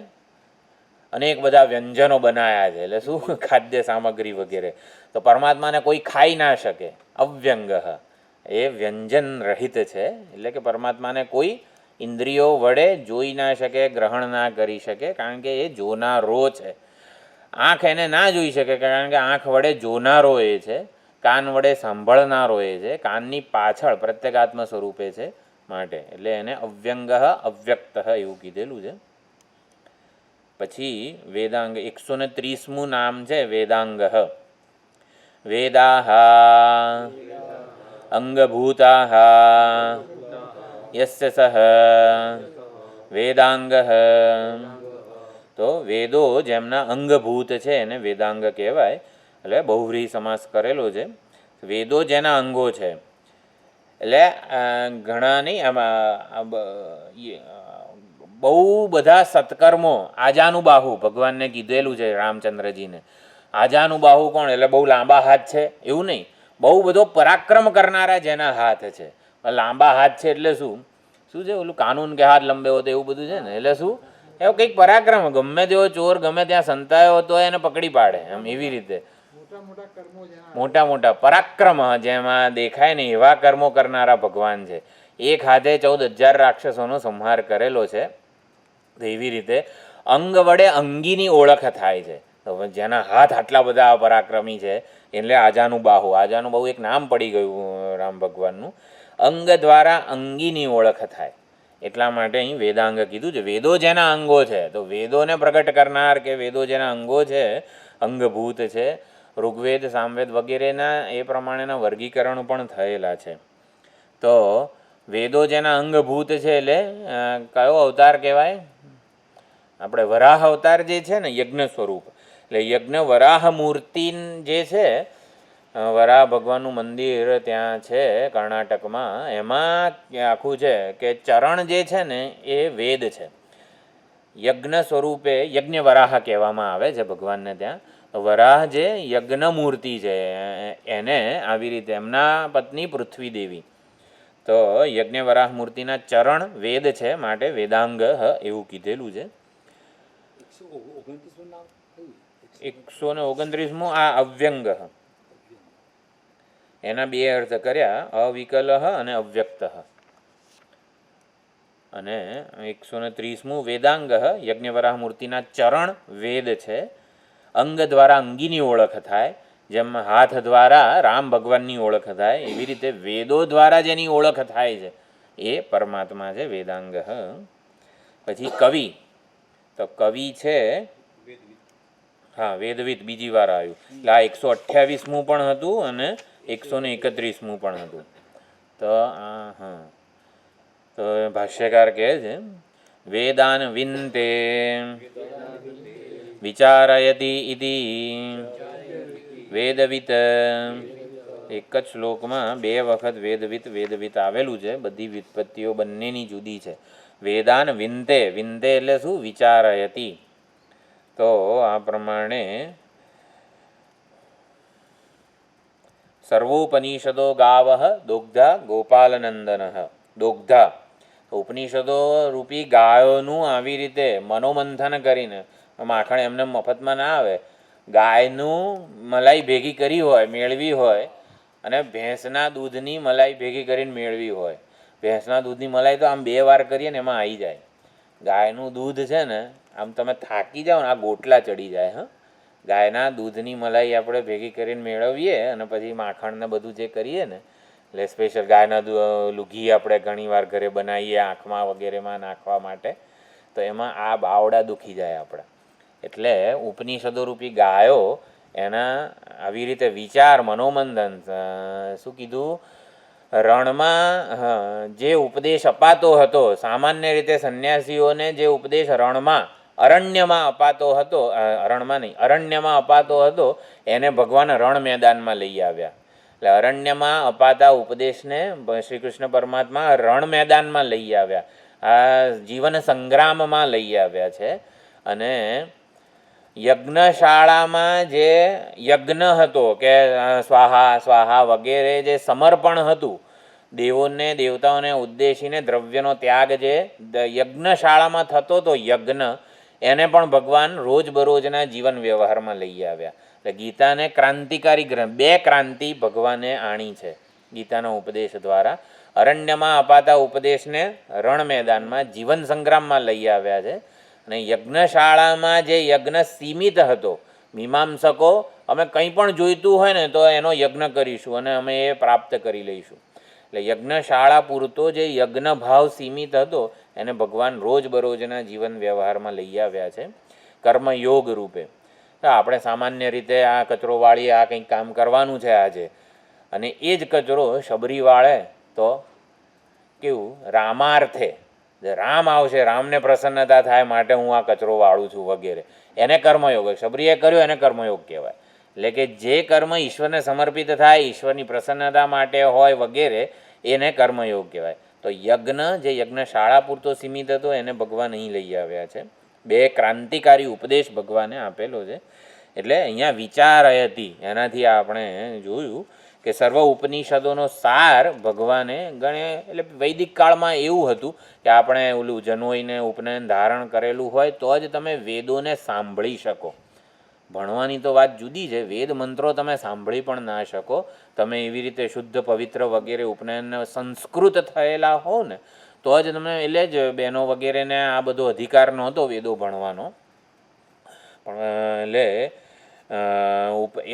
અનેક બધા વ્યંજનો બનાવ્યા છે, એટલે શું ખાદ્ય સામગ્રી વગેરે. તો પરમાત્માને કોઈ ખાઈ ના શકે. અવ્યંગ એ વ્યંજન રહિત છે, એટલે કે પરમાત્માને કોઈ ઇન્દ્રિયો વડે જોઈ ના શકે, ગ્રહણ ના કરી શકે, કારણ કે એ જોનારો છે. આંખ એને ના જોઈ શકે, કારણ કે આંખ વડે જોનારો એ છે, કાન વડે સાંભળનારો એ છે, કાનની પાછળ પ્રત્યેગાત્મ સ્વરૂપે છે માટે, એટલે એને અવ્યંગ અવ્યક્ત એવું કીધેલું છે. પછી વેદાંગ 130મું નામ છે વેદાંગ. વેદાહ અંગભૂતાહ યસ્ય સહ વેદાંગ. તો વેદો જેમના અંગભૂત છે એને વેદાંગ કહેવાય, એટલે બહુવ્રીહી સમાસ કરેલો છે. વેદો જેના અંગો છે, એટલે ઘણા નહીં, આમાં બહુ બધા સત્કર્મો આજાનુબાહુ ભગવાનને કીધેલું છે રામચંદ્રજીને. આજાનુબાહુ કોણ? એટલે બહુ લાંબા હાથ છે એવું નહીં, બહુ બધો પરાક્રમ કરનારા જેના હાથ છે. લાંબા હાથ છે એટલે શું શું છે ઓલું કાનૂન કે હાથ લંબે હોતો એવું બધું છે ને, એટલે શું એવું કંઈક પરાક્રમ, ગમે તેવો ચોર ગમે ત્યાં સંતાયો હતો એને પકડી પાડે એમ, એવી રીતે મોટા મોટા પરાક્રમ જેમાં દેખાય ને એવા કર્મો કરનારા ભગવાન છે. એક હાથે 14,000 રાક્ષસોનો સંહાર કરેલો છે. તો એવી રીતે અંગ વડે અંગીની ઓળખ થાય છે. તો જેના હાથ આટલા બધા પરાક્રમી છે એટલે આજાનુબાહુ. આજાનુબાહુ એક નામ પડી ગયું રામ ભગવાનનું. અંગ દ્વારા અંગીની ઓળખ થાય એટલા માટે અહીં વેદાંગ કીધું છે. વેદો જેના અંગો છે, તો વેદોને પ્રગટ કરનાર કે વેદો જેના અંગો છે, અંગભૂત છે. ઋગ્વેદ, સામવેદ વગેરેના એ પ્રમાણેના વર્ગીકરણ પણ થયેલા છે. તો વેદો જેના અંગભૂત છે એટલે કયો અવતાર કહેવાય? આપણે વરાહ અવતાર જે છે ને, યજ્ઞ સ્વરૂપ, એટલે યજ્ઞ વરાહ મૂર્તિ જે છે, વરાહ ભગવાનનું મંદિર ત્યાં છે કર્ણાટકમાં, એમાં આખું છે કે ચરણ જે છે ને એ વેદ છે. યજ્ઞ સ્વરૂપે યજ્ઞ વરાહ કહેવામાં આવે છે ભગવાનને ત્યાં. વરાહ જે યજ્ઞ મૂર્તિ છે એને આવી રીતે એમના પત્ની પૃથ્વી દેવી, તો યજ્ઞ વરાહ મૂર્તિના ચરણ વેદ છે માટે વેદાંગ એવું કીધેલું છે. 129મું આ અવ્યંગ, એના બે અર્થ કર્યા, અવિકલ અને અવ્યક્ત. અને 130મું વેદાંગ, યજ્ઞવરાહ મૂર્તિના ચરણ વેદ છે. અંગ દ્વારા અંગીની ઓળખ થાય, જેમ હાથ દ્વારા રામ ભગવાનની ઓળખ થાય, એવી રીતે વેદો દ્વારા જેની ઓળખ થાય છે એ પરમાત્મા છે વેદાંગ. પછી કવિ, તો કવિ છે, હા વેદવિદ બીજી વાર આવ્યું. એટલે આ 128મું પણ હતું અને 131મું પણ હતું. તો હા, તો ભાષ્યકાર કહે છે વેદાન વિંતે વિચારયતિ ઇતિ વેદવિત. એક જ શ્લોકમાં 2 વખત વેદવિત વેદવિત આવેલું છે. બધી વ્યુત્પત્તિઓ બંનેની જુદી છે. વેદાન વિંતે, વિંતે એટલે શું? વિચારયતિ. તો આ પ્રમાણે સર્વોપનિષદો ગાવ દોગ્ધા ગોપાલનંદન. દોગ્ધા ઉપનિષદો રૂપી ગાયોનું આવી રીતે મનોમંથન કરીને, માખણ એમને મફતમાં ના આવે, ગાયનું મલાઈ ભેગી કરી હોય, મેળવી હોય, અને ભેંસના દૂધની મલાઈ ભેગી કરીને મેળવી હોય. ભેંસના દૂધની મલાઈ તો આમ 2 વાર કરીએ ને એમાં આવી જાય. ગાયનું દૂધ છે ને આમ તમે થાકી જાઓ ને આ ગોટલા ચડી જાય. હા, ગાયના દૂધની મલાઈ આપણે ભેગી કરીને મેળવીએ અને પછી માખણને બધું જે કરીએ ને, એટલે સ્પેશિયલ ગાયના ઘી આપણે ઘણીવાર ઘરે બનાવીએ આંખમાં વગેરેમાં નાખવા માટે, તો એમાં આ બાવડા દુખી જાય આપણા. એટલે ઉપનિષદો રૂપી ગાયો એના આવી રીતે વિચાર મનોમંથન, શું કીધું, રણમાં જે ઉપદેશ અપાતો હતો, સામાન્ય રીતે સંન્યાસીઓને જે ઉપદેશ રણમાં અરણ્યમાં અપાતો હતો, રણમાં નહીં અરણ્યમાં અપાતો હતો, એને ભગવાન રણ મેદાનમાં લઈ આવ્યા. એટલે અરણ્યમાં અપાતા ઉપદેશને શ્રી કૃષ્ણ પરમાત્મા રણ મેદાનમાં લઈ આવ્યા, આ જીવન સંગ્રામમાં લઈ આવ્યા છે. અને યજ્ઞશાળામાં જે યજ્ઞ હતો કે સ્વાહા સ્વાહા વગેરે જે સમર્પણ હતું, દેવોને દેવતાઓને ઉદ્દેશીને દ્રવ્યનો ત્યાગ જે યજ્ઞશાળામાં થતો હતો યજ્ઞ, એને પણ ભગવાન રોજબરોજના જીવન વ્યવહારમાં લઈ આવ્યા. એટલે ગીતાને ક્રાંતિકારી ગ્રંથ, 2 ક્રાંતિ ભગવાને આણી છે ગીતાના ઉપદેશ દ્વારા. અરણ્યમાં અપાતા ઉપદેશને રણ મેદાનમાં જીવન સંગ્રામમાં લઈ આવ્યા છે. અને યજ્ઞશાળામાં જે યજ્ઞ સીમિત હતો, મીમાંસકો અમે કંઈ પણ જોઈતું હોય ને તો એનો યજ્ઞ કરીશું અને અમે એ પ્રાપ્ત કરી લઈશું. એટલે યજ્ઞશાળા પૂરતો જે યજ્ઞ ભાવ સીમિત હતો એને ભગવાન રોજબરોજના જીવન વ્યવહારમાં લઈ આવ્યા છે કર્મયોગ રૂપે. તો આપણે સામાન્ય રીતે આ કચરો વાળીએ, આ કંઈક કામ કરવાનું છે આજે, અને એ જ કચરો શબરી વાળે તો કેવું રામાર્થે, રામ આવશે, રામને પ્રસન્નતા થાય માટે હું આ કચરો વાળું છું વગેરે, એને કર્મયોગ. શબરીએ કર્યો એને કર્મયોગ કહેવાય. એટલે કે જે કર્મ ઈશ્વરને સમર્પિત થાય, ઈશ્વરની પ્રસન્નતા માટે હોય વગેરે, એને કર્મયોગ કહેવાય. તો યજ્ઞ જે યજ્ઞશાળા પૂરતો સીમિત હતો એને ભગવાન અહીં લઈ આવ્યા છે. બે ક્રાંતિકારી ઉપદેશ ભગવાને આપેલો છે. એટલે અહીંયા વિચાર હતી એનાથી આપણે જોયું કે સર્વ ઉપનિષદોનો સાર ભગવાને ગણે. એટલે વૈદિક કાળમાં એવું હતું કે આપણે ઓલું જનોઈને ઉપનયન ધારણ કરેલું હોય તો જ તમે વેદોને સાંભળી શકો. ભણવાની તો વાત જુદી છે, વેદ મંત્રો તમે સાંભળી પણ ના શકો. તમે એવી રીતે શુદ્ધ પવિત્ર વગેરે ઉપનયન સંસ્કૃત થયેલા હો ને તો જ તમે, એટલે જ બહેનો વગેરેને આ બધો અધિકાર નહોતો વેદો ભણવાનો. પણ એટલે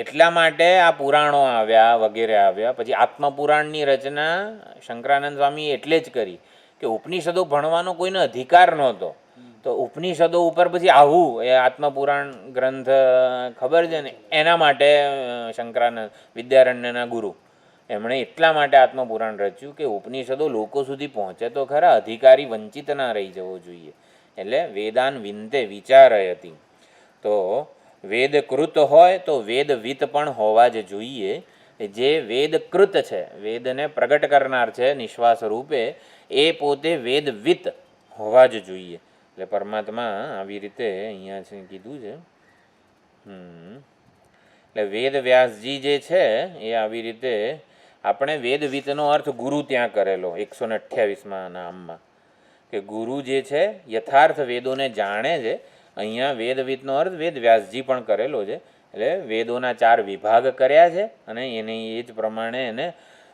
એટલા માટે આ પુરાણો આવ્યા વગેરે આવ્યા. પછી આત્મપુરાણની રચના શંકરાનંદ સ્વામીએ એટલે જ કરી કે ઉપનિષદો ભણવાનો કોઈને અધિકાર નહોતો. તો ઉપનિષદો ઉપર પછી આવું એ આત્મપુરાણ ગ્રંથ ખબર છે ને, એના માટે શંકરાનંદ વિદ્યારણ્યના ગુરુ એમણે એટલા માટે આત્મપુરાણ રચ્યું કે ઉપનિષદો લોકો સુધી પહોંચે તો ખરા, અધિકારી વંચિત ના રહી જવો જોઈએ. એટલે વેદાન વિનતે વિચારય હતી. તો વેદકૃત હોય તો વેદવિત પણ હોવા જ જોઈએ. જે વેદકૃત છે, વેદને પ્રગટ કરનાર છે નિશ્વાસ રૂપે, એ પોતે વેદવિત હોવા જ જોઈએ. એટલે પરમાત્મા આવી રીતે અહીંયા છે કીધું છે. એટલે વેદ વ્યાસજી જે છે એ આવી રીતે આપણે વેદવિતનો અર્થ ગુરુ ત્યાં કરેલો 128માં નામમાં, કે ગુરુ જે છે યથાર્થ વેદોને જાણે છે. અહીંયા વેદવિતનો અર્થ વેદ વ્યાસજી પણ કરેલો છે. એટલે વેદોના 4 વિભાગ કર્યા છે અને એને એ જ પ્રમાણે એને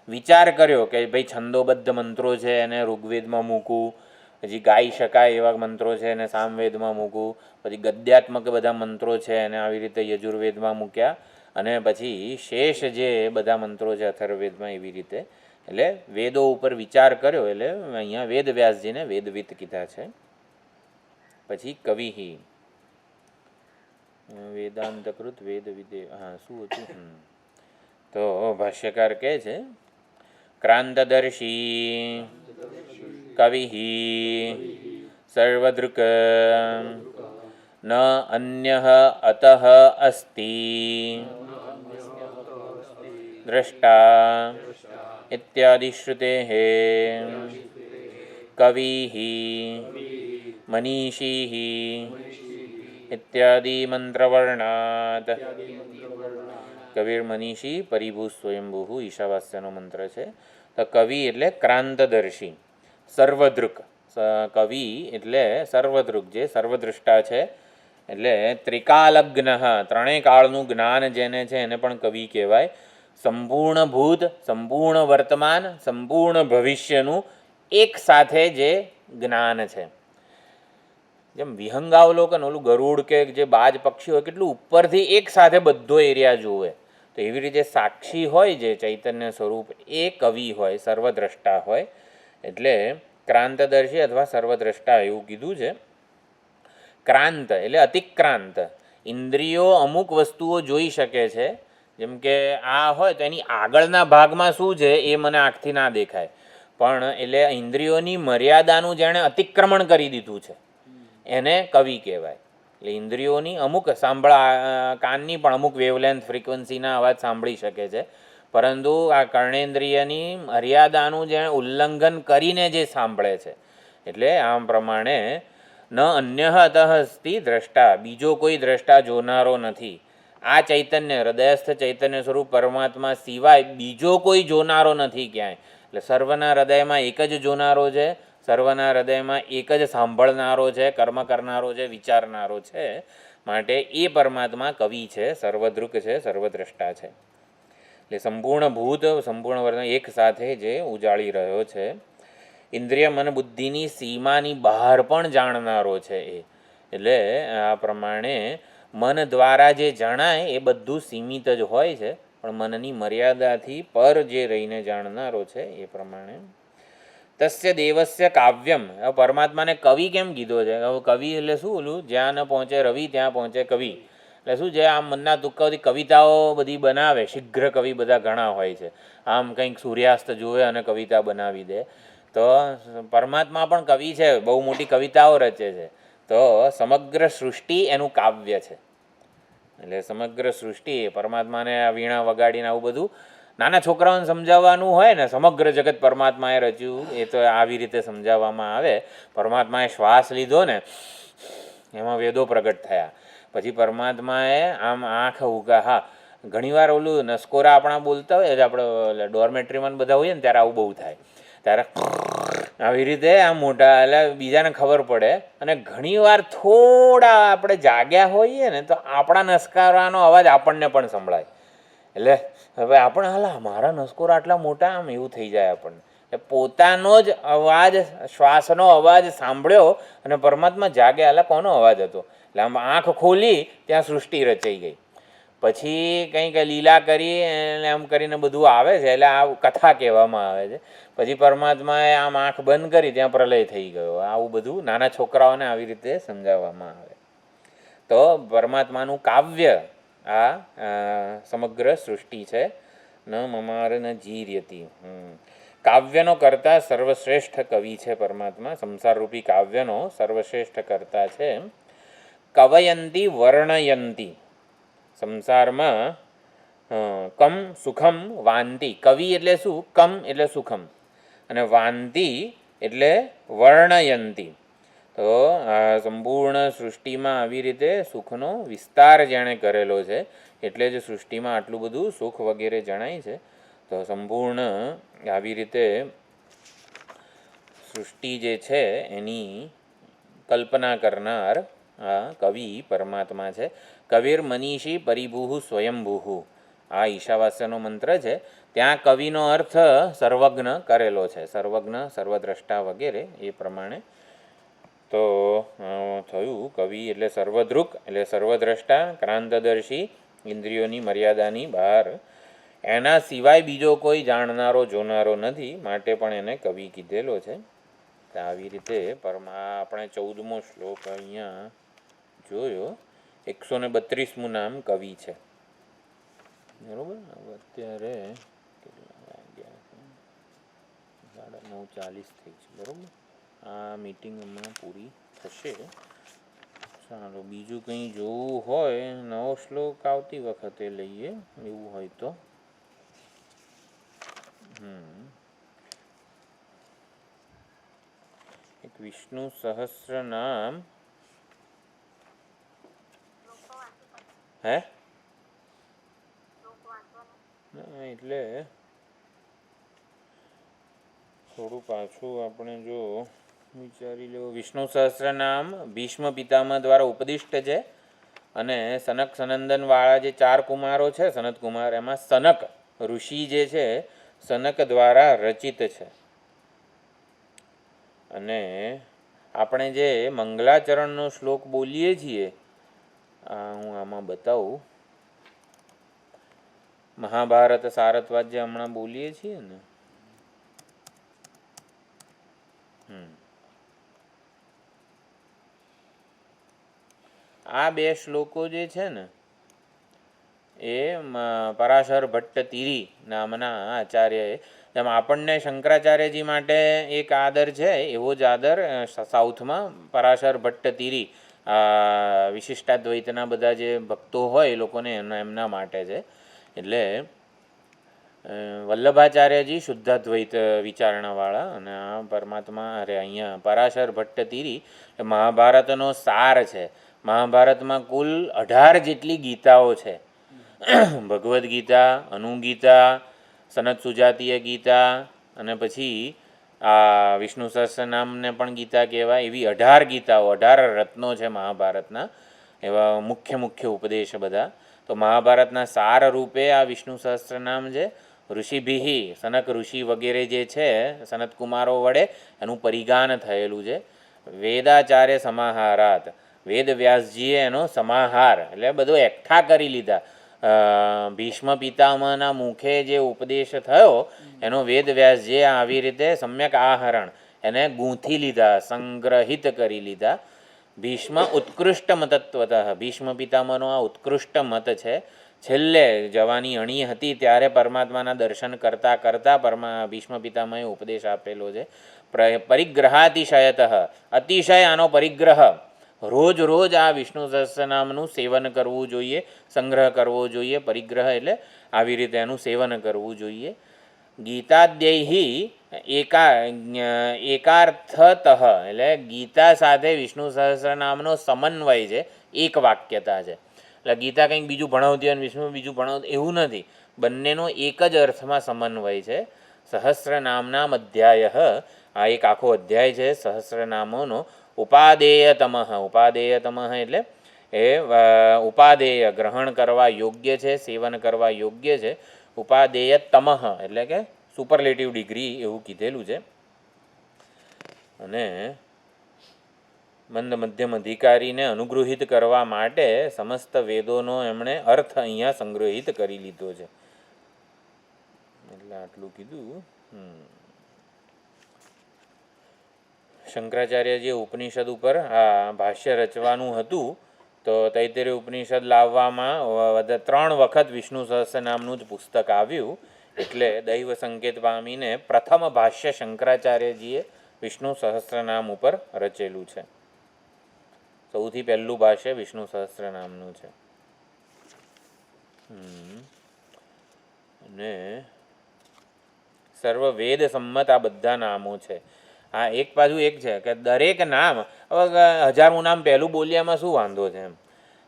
વિચાર કર્યો કે ભાઈ છંદોબદ્ધ મંત્રો છે એને ઋગ્વેદમાં મૂકવું, પછી ગાઈ શકાય એવા મંત્રો છે એને સામવેદમાં મૂકવું, પછી ગદ્યાત્મક બધા મંત્રો છે એને આવી રીતે યજુર્વેદમાં મૂક્યા, અને પછી શેષ જે બધા મંત્રો છે અથર્વવેદમાં, એવી રીતે. એટલે વેદો ઉપર વિચાર કર્યો એટલે અહીંયા વેદ વ્યાસજીને વેદવિત કીધા છે. પછી કવિ વેદાંતકૃત વેદ વિદે, હા શું હતું, તો ભાષ્યકાર કહે છે ક્રાંતદર્શી કવિ સર્વદૃક ન અન્યઃ અતઃ અસ્તિ દ્રષ્ટા ઇત્યાદિ શ્રુતેઃ કવિ મનીષી ઇત્યાદિ મંત્રવર્ણાત. કવિર મનીષી પરિભૂ સ્વયંભૂ ઈશાવાસ્યનો મંત્ર છે. તો કવિ એટલે ક્રાંતદર્શી, સર્વદૃક. કવિ એટલે સર્વદૃક, જે સર્વદ્રષ્ટા છે. એટલે ત્રિકાલજ્ઞ, ત્રણેય કાળનું જ્ઞાન જેને છે એને પણ કવિ કહેવાય. સંપૂર્ણ ભૂત, સંપૂર્ણ વર્તમાન, સંપૂર્ણ ભવિષ્યનું એક સાથે જે જ્ઞાન છે. જેમ વિહંગાવલોકન, ઓલું ગરુડ કે જે બાજ પક્ષી હોય કેટલું ઉપરથી એક સાથે બધો એરિયા જોવે, તો એવી રીતે સાક્ષી હોય જે ચૈતન્ય સ્વરૂપ એ કવિ હોય, સર્વદ્રષ્ટા હોય. એટલે ક્રાંતદર્શી અથવા સર્વદ્રષ્ટા એવું કીધું છે. ક્રાંત એટલે અતિક્રાંત, ઇન્દ્રિયો અમુક વસ્તુઓ જોઈ શકે છે. જેમ કે આ હોય તો એની આગળના ભાગમાં શું છે એ મને આંખથી ના દેખાય, પણ એટલે ઇન્દ્રિયોની મર્યાદાનું જેણે અતિક્રમણ કરી દીધું છે એને કવિ કહેવાય. એટલે ઇન્દ્રિયોની અમુક કાનની પણ અમુક વેવલેન્થ ફ્રીક્વન્સીના અવાજ સાંભળી શકે છે, પરંતુ આ કર્ણેન્દ્રિયની મર્યાદાનું જેણે ઉલ્લંઘન કરીને જે સાંભળે છે. એટલે આમ પ્રમાણે ન અન્ય અતઃ અસ્તિ દ્રષ્ટા, બીજો કોઈ દ્રષ્ટા જોનારો નથી. આ ચૈતન્ય હૃદયસ્થ ચૈતન્ય સ્વરૂપ પરમાત્મા સિવાય બીજો કોઈ જોનારો નથી ક્યાંય. એટલે સર્વના હૃદયમાં એક જ જોનારો છે, સર્વના હૃદયમાં એક જ સાંભળનારો છે, કર્મ કરનારો છે, વિચારનારો છે. માટે એ પરમાત્મા કવિ છે, સર્વદૃક છે, સર્વદ્રષ્ટા છે. એટલે સંપૂર્ણ ભૂત, સંપૂર્ણ વર્તન એક સાથે જે ઉજાળી રહ્યો છે. ઇન્દ્રિય મન બુદ્ધિની સીમાની બહાર પણ જાણનારો છે એ. એટલે આ પ્રમાણે મન દ્વારા જે જણાય એ બધું સીમિત જ હોય છે, પણ મનની મર્યાદાથી પર જે રહીને જાણનારો છે એ પ્રમાણે. તસ્ય દેવસ્ય કાવ્યમ, હવે પરમાત્માને કવિ કેમ કીધો છે? હવે કવિ એટલે શું? ઓલું જ્યાં ન પહોંચે રવિ ત્યાં પહોંચે કવિ. એટલે શું છે? આમ મનના તુક્કાઓથી કવિતાઓ બધી બનાવે. શીઘ્ર કવિ બધા ઘણા હોય છે. આમ કંઈક સૂર્યાસ્ત જુએ અને કવિતા બનાવી દે. તો પરમાત્મા પણ કવિ છે, બહુ મોટી કવિતાઓ રચે છે. તો સમગ્ર સૃષ્ટિ એનું કાવ્ય છે. એટલે સમગ્ર સૃષ્ટિ પરમાત્માને વીણા વગાડીને આવું બધું નાના છોકરાઓને સમજાવવાનું હોય ને, સમગ્ર જગત પરમાત્માએ રચ્યું, એ તો આવી રીતે સમજાવવામાં આવે. પરમાત્માએ શ્વાસ લીધો ને, એમાં વેદો પ્રગટ થયા. પછી પરમાત્માએ આમ આંખ ઉગા, હા ઘણીવાર ઓલું નસકોરા આપણા બોલતા હોય, આપણે ડોર્મેટ્રીમાં બધા હોઈએ ને ત્યારે આવું બહુ થાય. ત્યારે આવી રીતે આમ મોટા, એટલે બીજાને ખબર પડે. અને ઘણીવાર થોડા આપણે જાગ્યા હોઈએ ને તો આપણા નસકારાનો અવાજ આપણને પણ સંભળાય. એટલે હવે આપણે હાલા મારા નસકોરા આટલા મોટા, આમ એવું થઈ જાય આપણને. એટલે પોતાનો જ અવાજ, શ્વાસનો અવાજ સાંભળ્યો અને પરમાત્મા જાગ્યા. એટલે કોનો અવાજ હતો? એટલે આમ આંખ ખોલી ત્યાં સૃષ્ટિ રચાઈ ગઈ. પછી કંઈક લીલા કરી એટલે એમ કરીને બધું આવે છે, એટલે આ કથા કહેવામાં આવે છે. પછી પરમાત્માએ આમ આંખ બંધ કરી ત્યાં પ્રલય થઈ ગયો. આવું બધું નાના છોકરાઓને આવી રીતે સમજાવવામાં આવે. તો પરમાત્માનું કાવ્ય આ સમગ્ર સૃષ્ટિ છે. ન મમાર ન જીર્યતી. કાવ્યનો કરતા સર્વશ્રેષ્ઠ કવિ છે પરમાત્મા. સંસારરૂપી કાવ્યનો સર્વશ્રેષ્ઠ કરતા છે. કવયંતી વર્ણયંતી, સંસારમાં કમ સુખમ વાંતિ. કવિ એટલે શું? કમ એટલે સુખમ, અને વાંતિ એટલે વર્ણયંતી. તો આ સંપૂર્ણ સૃષ્ટિમાં આવી રીતે સુખનો વિસ્તાર જેણે કરેલો છે, એટલે જ સૃષ્ટિમાં આટલું બધું સુખ વગેરે જણાય છે. તો સંપૂર્ણ આવી રીતે સૃષ્ટિ જે છે એની કલ્પના કરનાર આ કવિ પરમાત્મા છે. કવિર મનીષી પરિભૂ સ્વયંભૂ, આ ઈશાવાસ્યનો મંત્ર છે. ત્યાં કવિનો અર્થ સર્વજ્ઞ કરેલો છે, સર્વજ્ઞ, સર્વદ્રષ્ટા વગેરે એ પ્રમાણે. તો થયું કવિ એટલે સર્વદૃક, એટલે સર્વદ્રષ્ટા, ક્રાંતદર્શી, ઇન્દ્રિયોની મર્યાદાની બહાર. એના સિવાય બીજો કોઈ જાણનારો જોનારો નથી, માટે પણ એને કવિ કીધેલો છે. આવી રીતે આપણે 14મો શ્લોક અહીંયા જોયો. 132મું નામ કવિ છે. બરાબર. અત્યારે કેટલા વાગ્યા છે? 9:40 થઈ છે. બરાબર. આ મીટિંગ હમણાં પૂરી થશે. ચાલો, બીજું કંઈ જોવું હોય, નવો શ્લોક આવતી વખતે લઈએ એવું હોય તો. એક વિષ્ણુ સહસ્ર નામ. હે એટલે થોડું પાછું આપણે જો વિચારી લો. વિષ્ણુ સહસ્ર નામ ભીષ્મ પિતામહ દ્વારા ઉપદિષ્ટ છે. અને સનક સનંદન વાળા જે 4 કુમારો છે, સનત કુમાર, એમાં સનક ઋષિ જે છે સનક દ્વારા રચિત છે. અને આપણે જે મંગલાચરણનો શ્લોક બોલીએ છીએ, હું આમાં બતાવું. મહાભારત સારસ્વત જે હમણાં બોલીએ છીએ ને, આ 2 શ્લોકો જે છે ને એ પરાશર ભટ્ટ તીરી નામના આચાર્યએ, જેમ આપણને શંકરાચાર્યજી માટે એક આદર છે, એવો જ આદર સાઉથમાં પરાશર ભટ્ટ તીરી વિશિષ્ટાદ્વૈતના બધા જે ભક્તો હોય એ લોકોને એમના માટે છે. એટલે વલ્લભાચાર્યજી શુદ્ધાદ્વૈત વિચારણાવાળા, અને આ પરમાત્મા અહીંયા પરાશર ભટ્ટ તીરી મહાભારતનો સાર છે. મહાભારતમાં કુલ 18 જેટલી ગીતાઓ છે. ભગવદ્ ગીતા, અનુગીતા, સનત સુજાતીય ગીતા, અને પછી આ વિષ્ણુ સહસ્રનામને પણ ગીતા કહેવાય. એવી 18 ગીતાઓ, 18 રત્નો છે મહાભારતના, એવા મુખ્ય મુખ્ય ઉપદેશ બધા. તો મહાભારતના સાર રૂપે આ વિષ્ણુ સહસ્રનામ છે. ઋષિભિહિ, સનક ઋષિ વગેરે જે છે સનત કુમારો વડે એનું પરિગાન થયેલું છે. વેદાચાર્ય સમાહારાત, વેદ વ્યાસજીએ એનો સમાહાર એટલે બધો એકઠા કરી લીધા. ભીષ્મ પિતામહના મુખે જે ઉપદેશ થયો એનો વેદ વ્યાસજીએ આવી રીતે સમ્યક આહરણ એને ગૂંથી લીધા, સંગ્રહિત કરી લીધા. ભીષ્મ ઉત્કૃષ્ટ મતત્વતઃ, ભીષ્મ પિતામહનો આ ઉત્કૃષ્ટ મત છે. છેલ્લે જવાની અણી હતી ત્યારે પરમાત્માના દર્શન કરતાં કરતાં ભીષ્મ પિતામહે ઉપદેશ આપેલો છે. પરિગ્રહાતિશયતઃ, અતિશય આનો પરિગ્રહ, રોજ રોજ આ વિષ્ણુ સહસ્રનામનું સેવન કરવું જોઈએ, સંગ્રહ કરવો જોઈએ. પરિગ્રહ એટલે આવી રીતે એનું સેવન કરવું જોઈએ. ગીતાદ્યૈ એકાર્થતઃ એટલે ગીતા સાથે વિષ્ણુ સહસ્રનામનો સમન્વય છે, એક વાક્યતા છે. એટલે ગીતા કંઈક બીજું ભણાવતી હોય અને વિષ્ણુ બીજું ભણાવતું એવું નથી, બંનેનો એક જ અર્થમાં સમન્વય છે. સહસ્રનામનામ અધ્યાય, આ એક આખો અધ્યાય છે સહસ્રનામોનો. ઉપાદેયતમ, ઉપાદેયતમ એટલે એ ઉપાદેય ગ્રહણ કરવા યોગ્ય છે, સેવન કરવા યોગ્ય છે. ઉપાદેયતમ એટલે કે સુપરલેટિવ ડિગ્રી એવું કીધેલું છે. અને મંદ મધ્યમ અધિકારીને અનુગૃહિત કરવા માટે સમસ્ત વેદોનો એમણે અર્થ અહીંયા સંગ્રહિત કરી લીધો છે. એટલે આટલું કીધું. શંકરાચાર્યજીએ ઉપનિષદ ઉપર આ ભાષ્ય રચવાનું હતું તો તૈત્તરીય ઉપનિષદ લાવવામાં 3 વખત વિષ્ણુ સહસ્રનામનું જ પુસ્તક આવ્યું. એટલે દૈવ સંકેત પામીને પ્રથમ ભાષ્ય શંકરાચાર્યજીએ વિષ્ણુ સહસ્રનામ ઉપર રચેલું છે. સૌથી પહેલું ભાષ્ય વિષ્ણુ સહસ્રનામનું છે. અને સર્વ વેદ સંમત આ બધા નામો છે. હા, એક બાજુ એક છે કે દરેક નામ, હવે 1000મું નામ પહેલું બોલ્યામાં શું વાંધો છે એમ.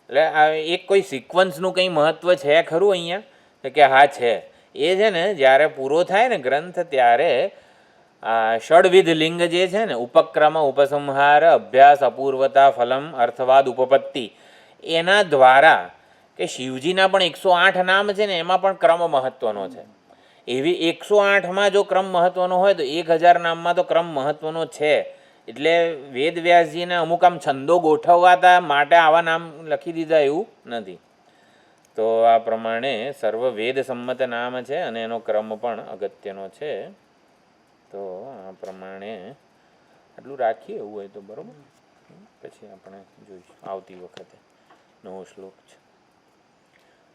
એટલે આ એક કોઈ સિક્વન્સનું કંઈ મહત્ત્વ છે ખરું અહીંયા? કે હા છે. એ છે ને જ્યારે પૂરો થાય ને ગ્રંથ ત્યારે આ ષડવિધ લિંગ જે છે ને, ઉપક્રમ, ઉપસંહાર, અભ્યાસ, અપૂર્વતા, ફલમ, અર્થવાદ, ઉપપત્તિ, એના દ્વારા કે શિવજીના પણ 108 નામ છે ને એમાં પણ ક્રમ મહત્ત્વનો છે. એવી 108માં જો ક્રમ મહત્ત્વનો હોય તો 1000 નામમાં તો ક્રમ મહત્ત્વનો છે. એટલે વેદ વ્યાસજીને અમુક આમ છંદો ગોઠવવાતા માટે આવા નામ લખી દીધા એવું નથી. તો આ પ્રમાણે સર્વ વેદ સંમત નામ છે અને એનો ક્રમ પણ અગત્યનો છે. તો આ પ્રમાણે આટલું રાખીએ એવું હોય તો બરાબર. પછી આપણે જોઈશું આવતી વખતે. નવો શ્લોક છે.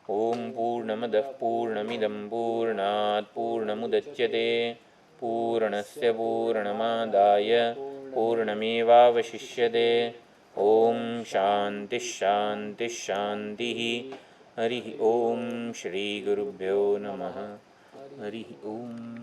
ઓમ પૂર્ણમદઃ પૂર્ણમિદં પૂર્ણાત પૂર્ણમુદચ્યતે પૂર્ણસ્ય પૂર્ણમાદાય પૂર્ણમેવાવશિષ્યતે. ઓમ શાંતિ શાંતિ શાંતિ. હરિ ઓમ શ્રી ગુરુભ્યો નમઃ. હરિ ઓમ.